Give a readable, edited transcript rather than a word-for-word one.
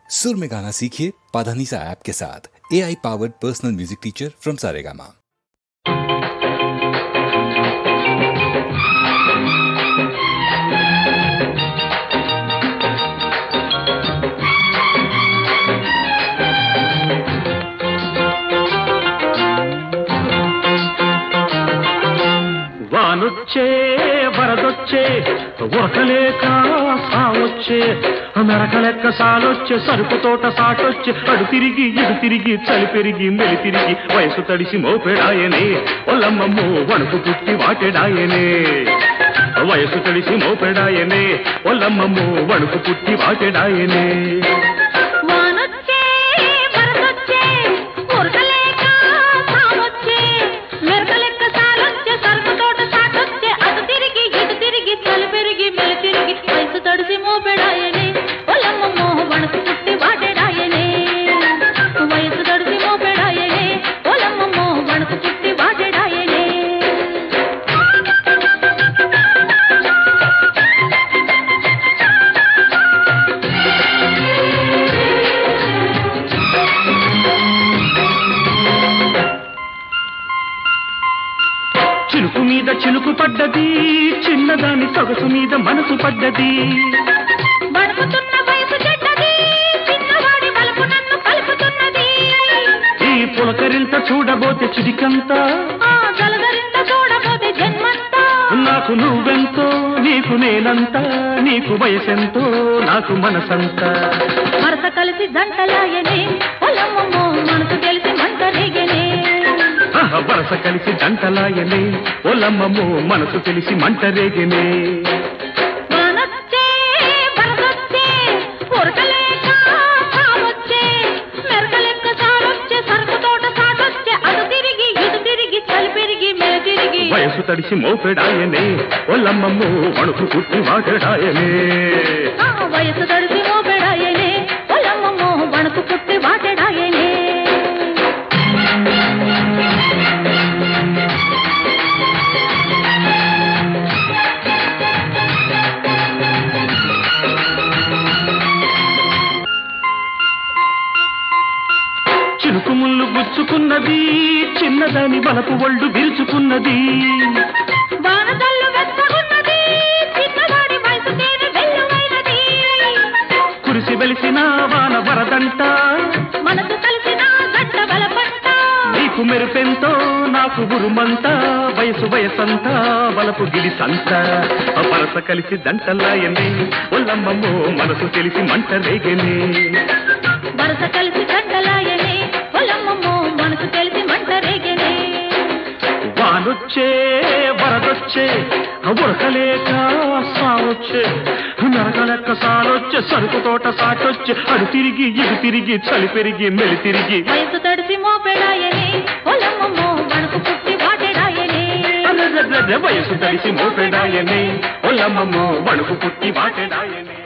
सुर में गाना सीखिए पाधानीसा ऐप के साथ। AI powered personal music teacher from Saregama. వానొచ్చే వరదొచ్చే ఉరకలేక సావొచ్చే మెరకలెక్క సాలొచ్చే సరుకు తోట సాటొచ్చే అడు తిరిగి ఇడు తిరిగి చలి పెరిగి మెలి తిరిగి వయసు తడిసి మోపెడాయనే ఒల్లమ్మమ్మో వణుకు పుట్టి వాటెడాయనే వయసు తడిసి మోపెడాయనే ఒల్లమ్మమ్మో వణుకు పుట్టి వాటెడాయనే చిలుకు మీద చిలుకు పడ్డది చిన్నదాని సొగసు మీద మనసు పడ్డది ఈ పులకరింత చూడబోతే చిడికంతా నాకు నువ్వెంతో నీకు నేనంతా నీకు వయసెంతో నాకు మనసంతా వరస కలిసి జంటలాయనే పొలమ్మో మనసు తెలిసి మంట రేగనే వరస కలిసి జంటలాయనే ఒల్లమ్మమ్మో మనసు తెలిసి మంట రేగనే వయసు తడిసి మోపెడాయనే ఒల్లమ్మమ్మో వణుకు పుట్టి వాటెడాయనే వయసు తడిసి మోపెడాయనే ఒల్లమ్మమ్మో వణుకు పుట్టి వాటెడాయనే చిలుకు ముళ్ళు గుచ్చుకున్నది చిన్నదాని బలపు ఒళ్ళు విరుచుకున్నది కురిసి వెలిసిన వాన వరదంట మనసు కలిసిన గడ్డ బలపంట నీకు మెరుపెంతో నాకు ఉరుమంత వయసు వయసంతా బలపు గిలిసంత వరస కలిసి జంటలాయనే ఒల్లమ్మమ్మో మనసు తెలిసి మంట రేగనే వరస కలిసి జంటలాయనే ఒల్లమ్మమ్మో మనసు తెలిసి మంట రేగనే వానొచ్చే వరదొచ్చే ఉరకలేక సావొచ్చే నరకలెక్క సాలొచ్చే సరుకు తోట సాటొచ్చే అడు తిరిగి ఇడు తిరిగి చలి పెరిగి మెలి తిరిగి వయసు తడిసి మోపెడాయనే ఒల్లమ్మమ్మో వణుకు పుట్టి వాటెడాయనే వయసు తడిసి మోపెడాయనే ఒల్లమ్మమ్మో వణుకు పుట్టి వాటెడాయనే